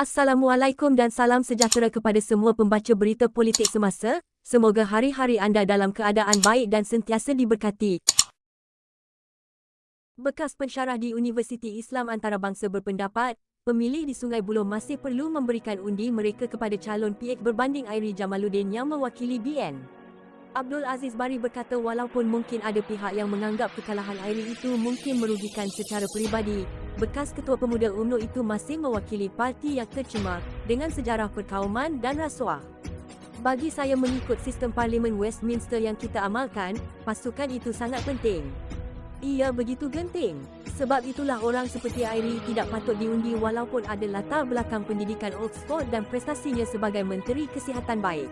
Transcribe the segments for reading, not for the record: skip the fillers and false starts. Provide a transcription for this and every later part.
Assalamualaikum dan salam sejahtera kepada semua pembaca berita politik semasa. Semoga hari-hari anda dalam keadaan baik dan sentiasa diberkati. Bekas pensyarah di Universiti Islam Antarabangsa berpendapat, pemilih di Sungai Buloh masih perlu memberikan undi mereka kepada calon PH berbanding Airi Jamaluddin yang mewakili BN. Abdul Aziz Bari berkata walaupun mungkin ada pihak yang menganggap kekalahan Airi itu mungkin merugikan secara peribadi, bekas Ketua Pemuda UMNO itu masih mewakili parti yang tercemar dengan sejarah perkauman dan rasuah. Bagi saya mengikut sistem Parlimen Westminster yang kita amalkan, pasukan itu sangat penting. Ia begitu genting. Sebab itulah orang seperti Airi tidak patut diundi walaupun ada latar belakang pendidikan Oxford dan prestasinya sebagai Menteri Kesihatan baik.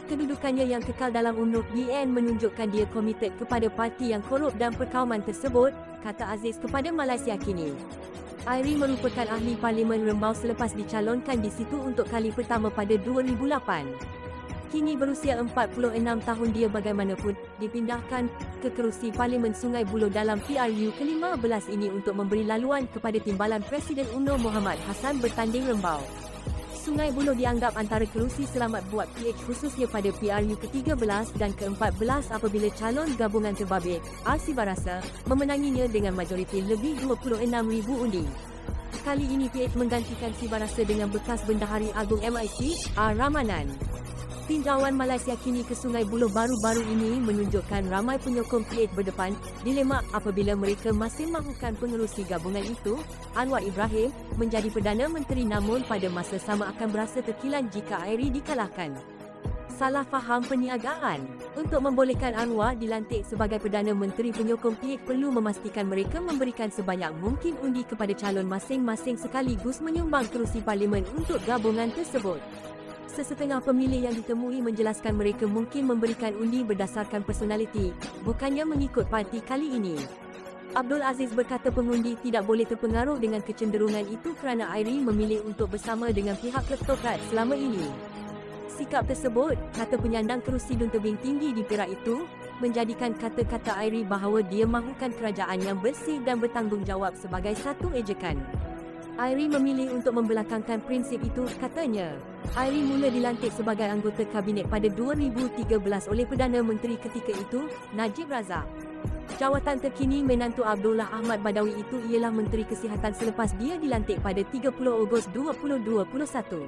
Kedudukannya yang kekal dalam UMNO BN menunjukkan dia komited kepada parti yang korup dan perkauman tersebut, kata Aziz kepada Malaysia Kini. Airi merupakan ahli Parlimen Rembau selepas dicalonkan di situ untuk kali pertama pada 2008. Kini berusia 46 tahun dia bagaimanapun dipindahkan ke kerusi Parlimen Sungai Buloh dalam PRU ke-15 ini untuk memberi laluan kepada timbalan Presiden UMNO Muhammad Hassan bertanding Rembau. Sungai Buloh dianggap antara kerusi selamat buat PH khususnya pada PRU ke-13 dan ke-14 apabila calon gabungan terbabit, R. Sibarasa, memenanginya dengan majoriti lebih 26,000 undi. Kali ini PH menggantikan Sibarasa dengan bekas Bendahari Agung MIC, R. Ramanan. Tinjauan Malaysia Kini ke Sungai Buloh baru-baru ini menunjukkan ramai penyokong PH berdepan dilema apabila mereka masih mahukan pengerusi gabungan itu, Anwar Ibrahim, menjadi Perdana Menteri namun pada masa sama akan berasa terkilan jika Airi dikalahkan. Salah faham perniagaan. Untuk membolehkan Anwar dilantik sebagai Perdana Menteri, penyokong PH perlu memastikan mereka memberikan sebanyak mungkin undi kepada calon masing-masing sekaligus menyumbang kerusi parlimen untuk gabungan tersebut. Sesetengah pemilih yang ditemui menjelaskan mereka mungkin memberikan undi berdasarkan personaliti, bukannya mengikut parti kali ini. Abdul Aziz berkata pengundi tidak boleh terpengaruh dengan kecenderungan itu kerana Airi memilih untuk bersama dengan pihak kleptokrat selama ini. Sikap tersebut, kata penyandang kerusi Dun Tebing Tinggi di Perak itu, menjadikan kata-kata Airi bahawa dia mahukan kerajaan yang bersih dan bertanggungjawab sebagai satu ejekan. Airi memilih untuk membelakangkan prinsip itu, katanya. Airi mula dilantik sebagai anggota kabinet pada 2013 oleh Perdana Menteri ketika itu, Najib Razak. Jawatan terkini menantu Abdullah Ahmad Badawi itu ialah Menteri Kesihatan selepas dia dilantik pada 30 Ogos 2021.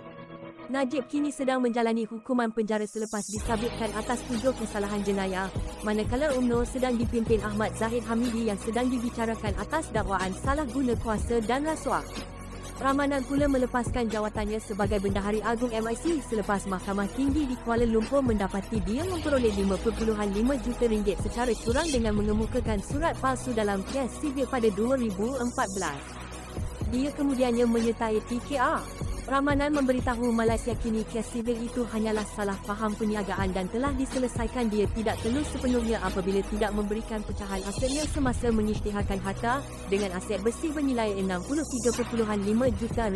Najib kini sedang menjalani hukuman penjara selepas disabitkan atas 7 kesalahan jenayah, manakala UMNO sedang dipimpin Ahmad Zahid Hamidi yang sedang dibicarakan atas dakwaan salah guna kuasa dan rasuah. Ramanan pula melepaskan jawatannya sebagai Bendahari Agung MIC selepas Mahkamah Tinggi di Kuala Lumpur mendapati dia memperoleh RM5.5 juta secara curang dengan mengemukakan surat palsu dalam kes sivil pada 2014. Dia kemudiannya menyertai PKR. Ramanan memberitahu Malaysia Kini kes sivil itu hanyalah salah faham perniagaan dan telah diselesaikan. Dia tidak telus sepenuhnya apabila tidak memberikan pecahan asetnya semasa mengisytiharkan harta dengan aset bersih bernilai RM63.5 juta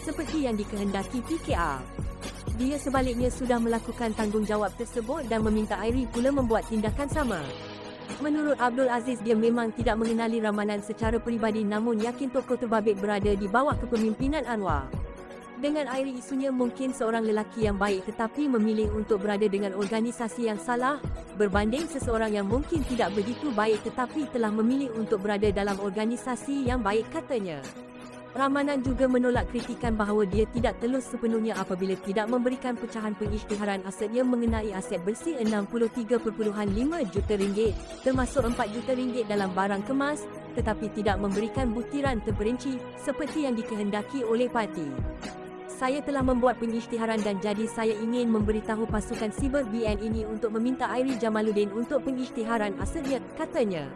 seperti yang dikehendaki PKR. Dia sebaliknya sudah melakukan tanggungjawab tersebut dan meminta Airi pula membuat tindakan sama. Menurut Abdul Aziz, dia memang tidak mengenali Ramanan secara peribadi namun yakin tokoh terbabit berada di bawah kepemimpinan Anwar. Dengan Airi isunya mungkin seorang lelaki yang baik tetapi memilih untuk berada dengan organisasi yang salah, berbanding seseorang yang mungkin tidak begitu baik tetapi telah memilih untuk berada dalam organisasi yang baik, katanya. Ramanan juga menolak kritikan bahawa dia tidak telus sepenuhnya apabila tidak memberikan pecahan pengisytiharan asetnya mengenai aset bersih RM63.5 juta, termasuk RM4 juta dalam barang kemas, tetapi tidak memberikan butiran terperinci seperti yang dikehendaki oleh parti. Saya telah membuat pengisytiharan dan jadi saya ingin memberitahu pasukan siber BN ini untuk meminta Airi Jamaluddin untuk pengisytiharan asetnya, katanya.